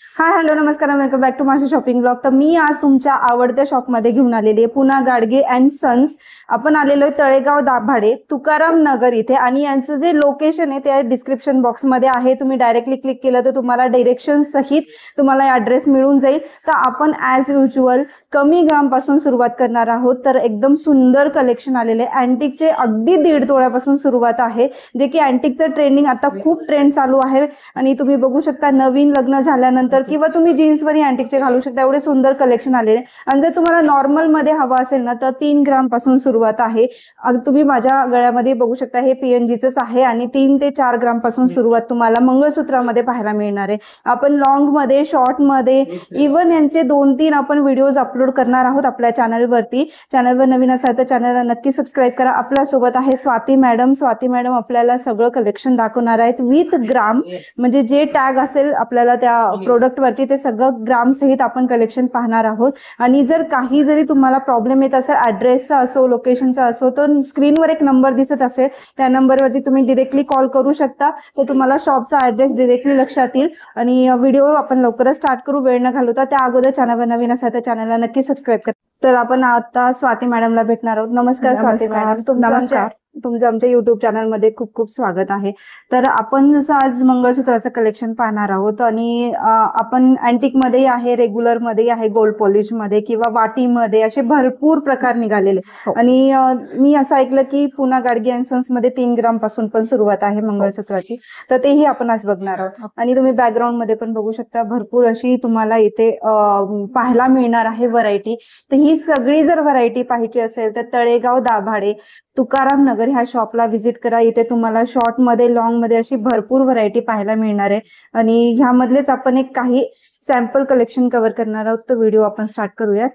Hi hello नमस्कार welcome back to माझं shopping blog. तर मी आज तुमच्या आवडत्या शॉपमध्ये घेऊन आलेली आहे पुन्हा गाडगे अँड सन्स. आपण आलेलो आहे तळेगाव दाभाडे तुकाराम नगर इथे आणि यांचं जे लोकेशन आहे ते डिस्क्रिप्शन बॉक्समध्ये आहे. तुम्ही डायरेक्टली क्लिक केलं तर तुम्हाला डायरेक्शन सहित तुम्हाला ॲड्रेस मिळून जाईल. तर आपण ॲज युज्युअल कमी ग्रामपासून सुरुवात करणार आहोत. तर एकदम सुंदर कलेक्शन आलेले आहे. अँटिकचे अगदी 1.5 तोळ्यापासून सुरुवात आहे, जे की अँटिकचं ट्रेंडिंग आता खूप ट्रेंड चालू आहे. आणि तुम्ही बघू शकता नवीन लग्न झाल्यानंतर किंवा तुम्ही जीन्सवरही अँटिकचे घालू शकता, एवढे सुंदर कलेक्शन आलेले. आणि जर तुम्हाला नॉर्मल मध्ये हवा असेल ना तर 3 ग्राम पासून सुरुवात आहे. तुम्ही माझ्या गळ्यामध्ये बघू शकता हे पीएनजीच आहे आणि 3 ते 4 ग्राम पासून सुरुवात तुम्हाला मंगळसूत्रामध्ये पाहायला मिळणार आहे. आपण लॉंग मध्ये, शॉर्ट मध्ये, इव्हन यांचे 2-3 आपण व्हिडिओज अपलोड करणार आहोत आपल्या चॅनलवरती. चॅनलवर नवीन असाल तर चॅनलला नक्की सबस्क्राईब करा. आपल्यासोबत आहे स्वाती मॅडम. स्वाती मॅडम आपल्याला सगळं कलेक्शन दाखवणार आहेत विथ ग्राम, म्हणजे जे टॅग असेल आपल्याला त्या प्रोडक्ट वरती ते सगळं ग्राम सहित आपण कलेक्शन पाहणार आहोत. आणि जर काही जरी तुम्हाला प्रॉब्लेम येत असेल, ॲड्रेसचा असो, लोकेशनचा असो, तर स्क्रीनवर एक नंबर दिसत असेल त्या नंबरवरती तुम्ही डिरेक्टली कॉल करू शकता. तर तुम्हाला शॉपचा ॲड्रेस डिरेक्टली लक्षात येईल. आणि व्हिडिओ आपण लवकरच स्टार्ट करू वेळ न घालवता. त्या अगोदर चॅनलवर नवीन असाल तर चॅनलला नक्की सबस्क्राईब करा. तर आपण आता स्वाती मॅडमला भेटणार आहोत. नमस्कार स्वाती मॅडम. नमस्कार. तुमचं आमच्या युट्यूब चॅनलमध्ये खूप खूप स्वागत आहे. तर आपण जसं आज मंगळसूत्राचं कलेक्शन पाहणार आहोत आणि आपण अँटिकमध्येही आहे, रेग्युलरमध्येही आहे, गोल्ड पॉलिशमध्ये किंवा वाटीमध्ये, असे भरपूर प्रकार निघालेले. आणि मी असं ऐकलं की पुन्हा गाडगे अँड सन्समध्ये 3 ग्राम पासून पण सुरुवात आहे मंगळसूत्राची. तर तेही आपण आज बघणार आहोत. आणि तुम्ही बॅकग्राऊंडमध्ये पण बघू शकता भरपूर अशी तुम्हाला इथे पाहायला मिळणार आहे व्हरायटी. तर ही सगळी जर व्हरायटी पाहायची असेल तर तळेगाव दाभाडे तुकाराम नगर ह्या शॉपला व्हिजिट करा. इथे तुम्हाला शॉर्ट मध्ये, लॉंग मध्ये अशी भरपूर व्हरायटी पाहायला मिळणार आहे. आणि ह्यामधलेच आपण एक काही सॅम्पल कलेक्शन कव्हर करणार आहोत. तर व्हिडिओ आपण स्टार्ट करूयात.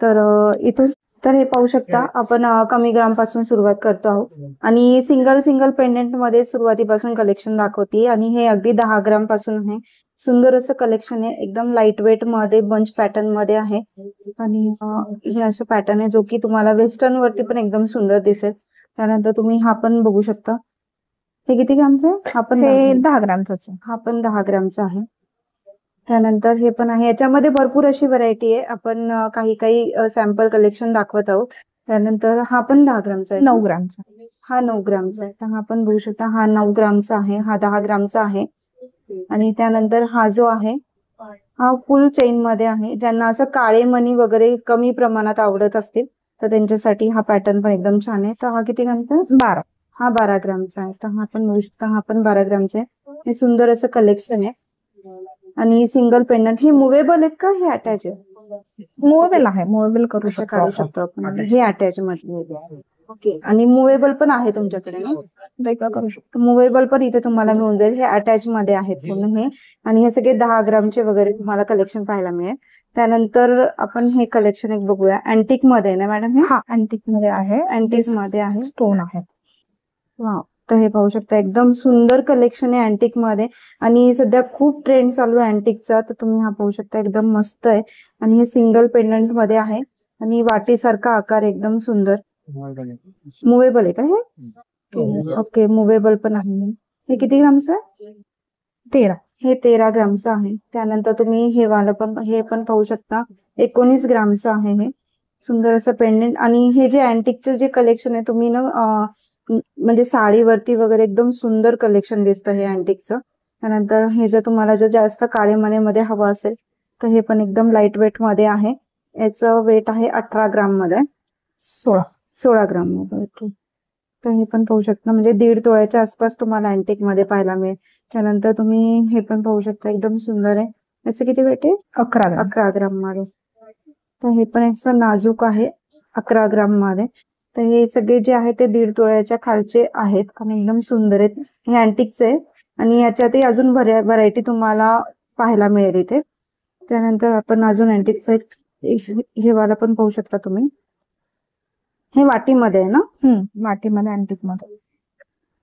तर इथून तर हे पाहू शकता आपण कमी ग्राम पासून सुरुवात करतो आहोत. आणि सिंगल पेंडेंट मध्ये सुरुवातीपासून कलेक्शन दाखवते. आणि हे अगदी 10 ग्राम पासून आहे. सुंदर असं कलेक्शन आहे, एकदम लाईट वेट मध्ये बंच पॅटर्न मध्ये आहे. आणि हे असं पॅटर्न आहे जो की तुम्हाला वेस्टर्न वरती पण एकदम सुंदर दिसेल. त्यानंतर तुम्ही हा पण बघू शकता. हे किती ग्रामचं आहे? हा पण 10 ग्रामचाच आहे. हा पण 10 ग्रामचा आहे. त्यानंतर हे पण आहे. याच्यामध्ये भरपूर अशी व्हरायटी आहे. आपण काही सॅम्पल कलेक्शन दाखवत आहोत. त्यानंतर हा पण 10 ग्रामचा आहे. 9 ग्रामचा. हा 9 ग्रामचा आहे. तर हा पण बघू शकता. हा 9 ग्रामचा आहे, हा 10 ग्रामचा आहे. आणि त्यानंतर हा जो आहे हा फुल चेन मध्ये आहे. ज्यांना असं काळे मणी वगैरे कमी प्रमाणात आवडत असतील तर त्यांच्यासाठी हा पॅटर्न पण एकदम छान आहे. तर हा किती ग्रामचा आहे? 12. हा 12 ग्रामचा आहे. तर हा पण बघू शकता, हा पण 12 ग्रामचा आहे. हे सुंदर असं कलेक्शन आहे. आणि सिंगल पेंडंट हे मुवेबल आहेत का हे अटॅच आहे? मूवेबल आहे, मूवेबल करू काढू शकतो आपण. हे अटॅच मध्ये. ओके. आणि मुवेबल पण आहे तुमच्याकडे ना? वेगळं करू शकतो. मुवेबल पण इथे तुम्हाला मिळून जाईल. हे अटॅच मध्ये आहेत पूर्ण हे. आणि हे सगळे 10 ग्रामचे वगैरे तुम्हाला कलेक्शन पाहायला मिळेल. त्यानंतर आपण हे कलेक्शन एक बघूया. अँटिक मध्ये ना मॅडम? हे हा अँटिक मध्ये आहे, अँटिक मध्ये आहे, स्टोन आहे. वा. तर हे पाहू शकता एकदम सुंदर कलेक्शन आहे अँटिक मध्ये. आणि सध्या खूप ट्रेंड चालू आहे अँटिकचा. तर तुम्ही हा पाहू शकता एकदम मस्त आहे. आणि हे सिंगल पेंडंट मध्ये आहे आणि वाटीसारखा आकार एकदम सुंदर. मुवेबल आहे का हे? ओके, मुवेबल पण आहे. हे किती ग्रामचं आहे? 13. हे 13 ग्रामचं आहे. त्यानंतर तुम्ही हे वाला पण, हे पण पाहू शकता 19 ग्रामचं आहे. हे सुंदर असं पेंडेंट. आणि हे जे अँटिकचं जे कलेक्शन आहे तुम्ही ना म्हणजे साडीवरती वगैरे एकदम सुंदर कलेक्शन दिसतं हे अँटिकचं. त्यानंतर हे जर तुम्हाला जर जास्त काळे मणीमध्ये हवं असेल तर हे पण एकदम लाईट वेट मध्ये आहे. याचं वेट आहे 18 ग्राम मध्ये, 16 ग्राम मध्ये. तर हे पण पाहू शकता, म्हणजे 1.5 तोळ्याच्या आसपास तुम्हाला अँटिक मध्ये पाहायला मिळेल. त्यानंतर तुम्ही हे पण पाहू शकता एकदम सुंदर आहे. याचं किती वेट आहे? 11 ग्राम मध्ये. तर हे पण असं नाजूक आहे 11 ग्राम मध्ये. तर हे सगळे जे आहे ते 1.5 तोळ्याच्या खालचे आहेत आणि एकदम सुंदर आहेत. हे अँटिकचे आहे आणि याच्यातही अजून व्हरायटी तुम्हाला पाहायला मिळेल इथे. त्यानंतर आपण अजून अँटिकचं हे वाला पण पाहू शकता तुम्ही. हे वाटीमध्ये आहे ना? वाटीमध्ये, अँटिक मध्ये,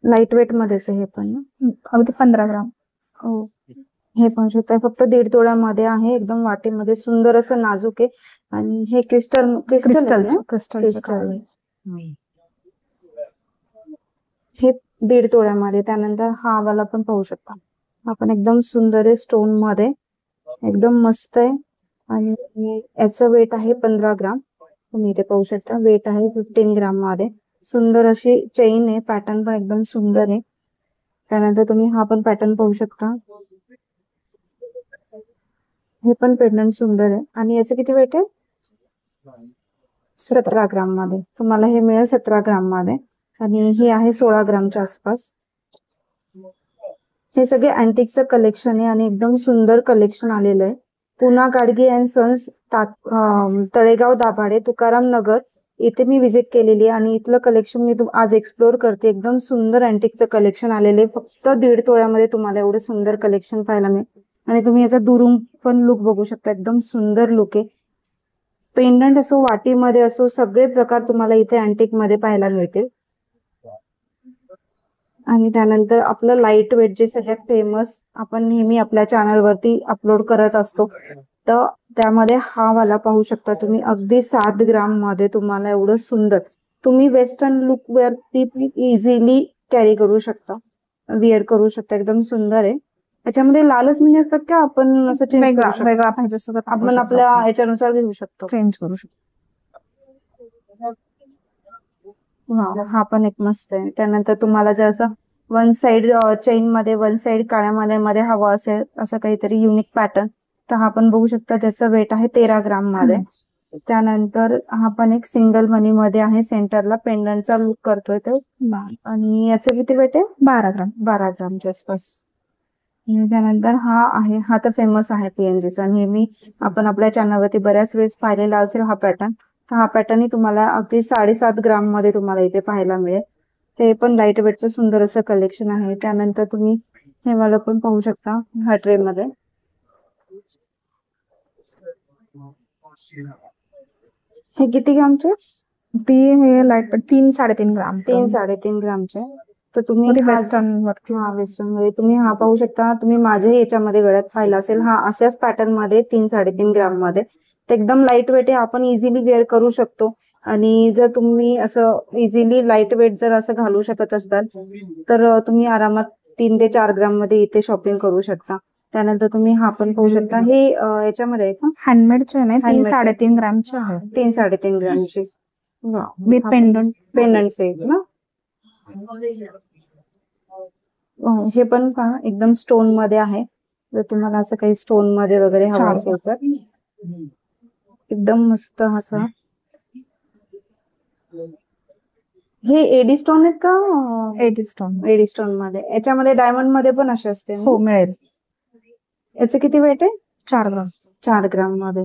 लाईट वेट मध्येच आहे हे पण ना? अगदी 15 ग्राम. हो. हे पण शकता, फक्त 1.5 तोळ्यामध्ये आहे. एकदम वाटीमध्ये सुंदर असं नाजूक आहे. आणि हे क्रिस्टल आहे. हे 1.5 तोळ्यामध्ये. त्यानंतर हा वाला पण पाहू शकता. हा पण एकदम सुंदर आहे स्टोन मध्ये. एकदम मस्त आहे. आणि याचं वेट आहे 15 ग्राम. तुम्ही इथे पाहू शकता वेट आहे 15 ग्राम मध्ये. सुंदर अशी चेन आहे, पॅटर्न पण एकदम सुंदर आहे. त्यानंतर तुम्ही हा पण पॅटर्न पाहू शकता, हे पण पेंडंट सुंदर आहे. आणि याचं किती वेट आहे? 17 ग्राम मध्ये. तुम्हाला हे मिळेल 17 ग्राम मध्ये. आणि हे आहे 16 ग्रामच्या आसपास. हे सगळे अँटिकचं कलेक्शन आहे आणि एकदम सुंदर कलेक्शन आलेलं आहे. पुना गाडगे अँड सन्स, तळेगाव दाभाडे, तुकाराम नगर इथे मी विजिट केलेली आहे आणि इथलं कलेक्शन मी आज एक्सप्लोर करते. एकदम सुंदर अँटिकचं कलेक्शन आलेलं आहे. फक्त 1.5 तोळ्यामध्ये तुम्हाला एवढं सुंदर कलेक्शन पाहायला मिळेल. आणि तुम्ही याचा दुरून पण लुक बघू शकता, एकदम सुंदर लुक आहे. पेंडंट असो, वाटीमध्ये असो, सगळे प्रकार तुम्हाला इथे अँटिक मध्ये पाहायला मिळतील. आणि त्यानंतर आपलं लाईट वेट जे सगळ्यात फेमस आपण नेहमी आपल्या चॅनलवरती अपलोड करत असतो, तर त्यामध्ये हा वाला पाहू शकता तुम्ही. अगदी 7 ग्राम मध्ये तुम्हाला एवढं सुंदर, तुम्ही वेस्टर्न लुक वरती इझिली कॅरी करू शकता, विअर करू शकता. एकदम सुंदर आहे. त्याच्यामध्ये लालच मिनी असतात का? आपण असं चेंज करू शकतो, वेगळा पाहिजे असं तर आपण आपल्या याच्यानुसार घेऊ शकतो, चेंज करू शकतो. हा पण एक मस्त आहे. त्यानंतर तुम्हाला जर असं वन साइड चेन मध्ये, वन साइड काळ्या मध्ये हवं असेल असं काहीतरी युनिक पॅटर्न, तर हा पण बघू शकता. ज्याचं वेट आहे 13 ग्राम मध्ये. त्यानंतर हा पण एक सिंगल मनी मध्ये आहे, सेंटरला पेंडंटचा लुक करतोय तो. आणि याचं किती वेट आहे? 12 ग्राम. 12 ग्रामच्या आसपास. आणि त्यानंतर हा आहे, हा तर फेमस आहे PNGचा, नेहमी आपण आपल्या चॅनलवरती बऱ्याच वेळेस पाहिलेला असेल हा पॅटर्न. तर हा पॅटर्न तुम्हाला अगदी 7.5 ग्राम मध्ये तुम्हाला इथे पाहायला मिळेल. ते पण लाईट वेटचं सुंदर असं कलेक्शन आहे. त्यानंतर तुम्ही हे मला पण पाहू शकता हा ट्रे मध्ये. हे किती ग्रामचे? ती हे लाईट पण 3-3.5 ग्राम. 3-3.5 ग्रामचे. तर तुम्ही वेस्टर्न वरती. वेस्टर्न मध्ये तुम्ही हा पाहू शकता. तुम्ही माझ्या याच्यामध्ये गळ्यात पाहिला असेल, हा अशाच पॅटर्न मध्ये 3-3.5 ग्राम मध्ये. ते एकदम लाईट वेट आहे, आपण इझिली वेअर करू शकतो. आणि जर तुम्ही असं इझिली लाईट वेट जर असं घालू शकत असाल, तर तुम्ही आरामात 3 ते 4 ग्राम मध्ये इथे शॉपिंग करू शकता. त्यानंतर तुम्ही हा पण पाहू शकता. हे याच्यामध्ये आहे का? हँडमेडचे नाही, Handmade. 3-3.5 ग्रामचे आहे. 3-3.5 ग्रामचे विथ पेंडंट्स आहेत ना. हे पण पहा, एकदम स्टोन मध्ये आहे. जर तुम्हाला असं काही स्टोन मध्ये वगैरे हवं असेल तर एकदम मस्त असं. हे एडी स्टोन आहेत का? एडी स्टोन मध्ये. याच्यामध्ये डायमंड मध्ये पण असे असते? हो, मिळेल. याचं किती वेट आहे? 4 ग्राम. 4 ग्राम मध्ये.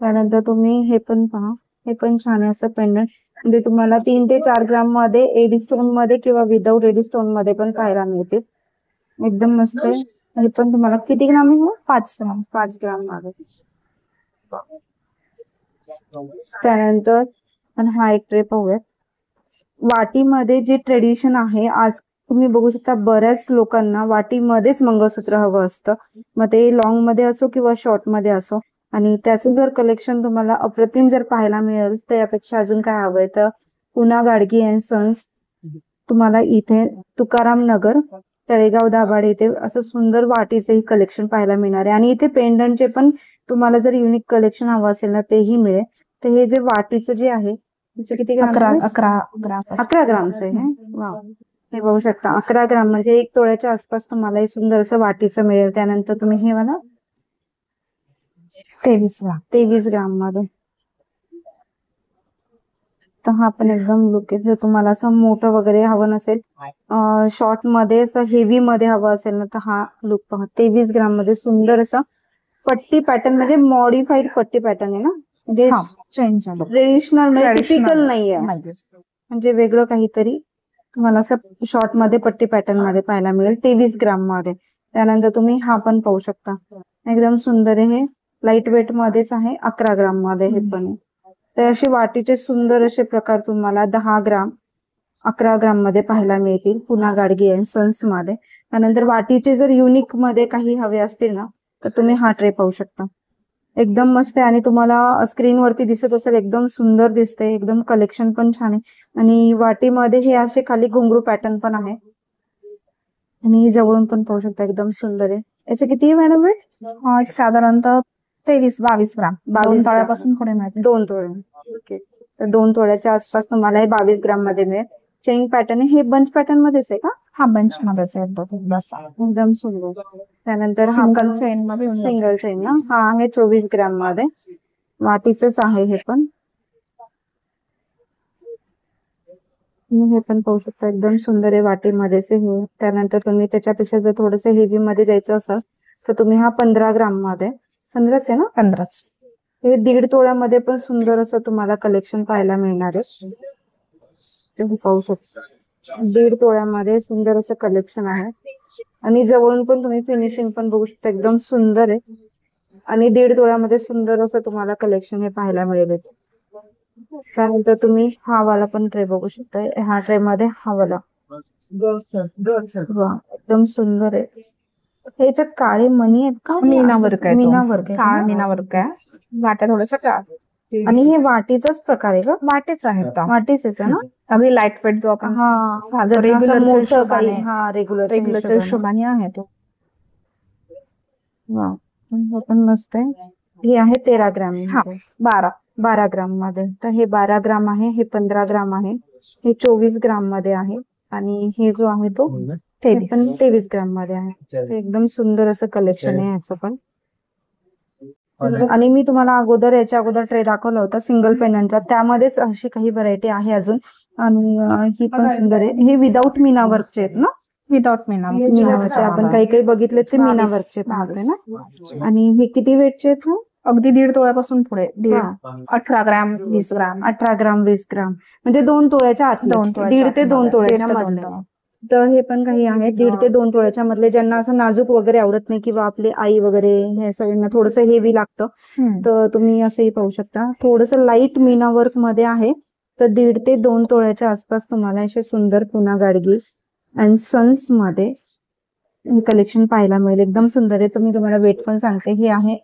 त्यानंतर तुम्ही हे पण पहा, हे पण छान आहे असं पेंडंट. म्हणजे तुम्हाला 3 ते 4 ग्राम मध्ये एडी स्टोन मध्ये किंवा विदाऊट एडी स्टोन मध्ये पण पाहायला मिळतील. एकदम मस्त आहे. हे पण तुम्हाला किती ग्राम आहे? 5 ग्राम. 5 ग्राम मध्ये. त्यानंतर आपण हा एक ट्रे पाहूयात. वाटीमध्ये जे ट्रेडिशन आहे, आज तुम्ही बघू शकता बऱ्याच लोकांना वाटीमध्येच मंगळसूत्र हवं असतं, मग ते लॉंग मध्ये असो किंवा शॉर्ट मध्ये असो. आणि त्याचं जर कलेक्शन तुम्हाला अप्रतिम जर पाहायला मिळेल, तर यापेक्षा अजून काय हवंय, तर पुना गाडगे अँड सन्स तुम्हाला इथे तुकाराम नगर, तळेगाव दाभाडे इथे असं सुंदर वाटीचे कलेक्शन पाहायला मिळणार आहे. आणि इथे पेंडंटचे पण तुम्हाला जर युनिक कलेक्शन हवं असेल ना, तेही मिळेल. तर हे जे वाटीचं जे आहे, त्याचं किती ग्राम? 11 ग्राम. 11 ग्रामचं आहे. वाव, हे बघू शकता 11 ग्राम म्हणजे 1 तोळ्याच्या आसपास तुम्हाला हे सुंदर असं वाटीचं मिळेल. त्यानंतर तुम्ही हे मला 23 ग्राम मध्ये. तर हा पण एकदम लुक आहे. जर तुम्हाला असं मोठं वगैरे हवं नसेल, शॉर्ट मध्ये असं हेवी मध्ये हवं असेल ना, तर हा लुक पहा. 23 ग्राम मध्ये सुंदर असं पट्टी पॅटर्न, म्हणजे मॉडिफाईड पट्टी पॅटर्न आहे ना, म्हणजे ट्रेडिशनल म्हणजे टिपिकल नाहीये, म्हणजे वेगळं काहीतरी तुम्हाला असं शॉर्ट मध्ये पट्टी पॅटर्न मध्ये पाहायला मिळेल 23 ग्राम मध्ये. त्यानंतर तुम्ही हा पण पाहू शकता, एकदम सुंदर आहे. हे लाईट वेट मध्येच आहे, 11 ग्राम मध्ये हे पण आहे. तर असे वाटीचे सुंदर असे प्रकार तुम्हाला 10 ग्राम 11 ग्राम मध्ये पाहायला मिळतील पुना गाडगे अँड सन्स मध्ये. त्यानंतर वाटीचे जर युनिक मध्ये काही हवे असतील ना, तर तुम्ही हा ट्रे पाहू शकता. एकदम मस्त आहे आणि तुम्हाला स्क्रीनवरती दिसत असेल, एकदम सुंदर दिसते, एकदम कलेक्शन पण छान आहे. आणि वाटीमध्ये हे असे खाली घुंगरू पॅटर्न पण आहे आणि जवळून पण पाहू शकता, एकदम सुंदर आहे. याचे किती मॅडम वेट? हा एक साधारणतः 23-22 ग्राम 22 ग्राम. तळ्यापासून पुढे मिळते. 2 तोळे. ओके. तर 2 तोळ्याच्या आसपास तुम्हाला हे 22 ग्राम मध्ये मिळेल. चेन पॅटर्न हे बंच पॅटर्न मध्येच आहे का? हा बेंच मध्येच आहे एकदम एकदम सुंदर. त्यानंतर हा सिंगल चेन मध्ये येऊन जातो. सिंगल चेन ना, हा आहे 24 ग्राम मध्ये. वाटीचंच आहे हे पण. तुम्ही हे पण पाहू शकता, एकदम सुंदर आहे वाटीमध्येच हे. त्यानंतर तुम्ही त्याच्यापेक्षा जर थोडस हेवी मध्ये द्यायचं असेल तर तुम्ही हा 15 ग्राम मध्ये, 15च आहे ना? 15च. हे 1.5 तोळ्यामध्ये पण सुंदर असं तुम्हाला कलेक्शन पाहायला मिळणार आहे. तुम्ही पाहू शकता 1.5 तोळ्यामध्ये सुंदर असं कलेक्शन आहे. आणि जवळून पण तुम्ही फिनिशिंग पण बघू शकता, एकदम सुंदर आहे. आणि 1.5 तोळ्यामध्ये सुंदर असं तुम्हाला कलेक्शन हे पाहायला मिळेल. त्यानंतर तुम्ही हा वाला पण ट्रे बघू शकता. ह्या ट्रे मध्ये हा वाला वा, एकदम सुंदर आहे. ह्याच्यात काळे मणी आहेत का? मीना वर्क आहे तो. मीना वर्क आहे काळा का? मीना वर्क आहे. वाट्या थोड्याशा काळ आणि हे वाटीचाच प्रकार आहे का? वाटेच आहेत वाटीच आहे ना? अगदी लाईट वेट जो आपण हा, रेग्युलरच्या मोठं काही हिशोबाने हा रेग्युलरच्या रेग्युलरच्या हिशोबाने आहे तो. वा, हे पण मस्त आहे. हे आहे 13 ग्राम हा 12 ग्राम मध्ये. तर हे 12 ग्राम आहे, हे 15 ग्राम आहे, हे 24 ग्राम मध्ये आहे. आणि हे जो आहे तो ते पण 23 ग्राम मध्ये आहे. ते एकदम सुंदर असं कलेक्शन आहे ह्याचं पण. आणि मी तुम्हाला याच्या अगोदर ट्रे दाखवला होता सिंगल पेंडंटचा, त्यामध्येच अशी काही व्हरायटी आहे अजून. आणि ही पण सुंदर आहे. हे विदाऊट मीना वर्कचे आहेत ना? विदाउट मीना मीनावरचे आपण काही बघितले ते मीना वर्कचे पाहतोय ना. आणि हे किती वेटचे आहेत ना? अगदी 1.5 तोळ्यापासून पुढे 18 ग्राम 20 ग्राम 18 ग्राम 20 ग्राम म्हणजे 2 तोळ्याच्या आत. 1.5 ते 2 तोळ्याच्या मधले. तर हे पण काही आहे 1.5 ते 2 तोळ्याच्या मधले, ज्यांना असं नाजूक वगैरे आवडत नाही किंवा आपली आई वगैरे हे सगळ्यांना थोडस हेवी लागतं, तर तुम्ही असंही पाहू शकता. थोडस लाईट मीना वर्क मध्ये आहे. तर 1.5 ते 2 तोळ्याच्या आसपास तुम्हाला असे सुंदर पुना गाडगी अँड सन्स मध्ये हे कलेक्शन पाहायला मिळेल. एकदम सुंदर आहे. तर मी तुम्हाला वेट पण सांगते. हे आहे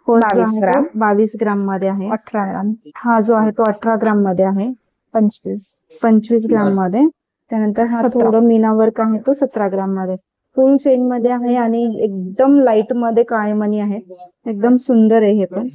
22 ग्राम मध्ये आहे. 18 ग्राम हा जो आहे तो 18 ग्राम मध्ये आहे. 25 ग्राम मध्ये. त्यानंतर हा थोडं मीना वर्क आहे तो 17 ग्राम मध्ये. फुल चेन मध्ये आहे आणि एकदम लाईट मध्ये काळे मणी आहे. एकदम सुंदर आहे हे पण.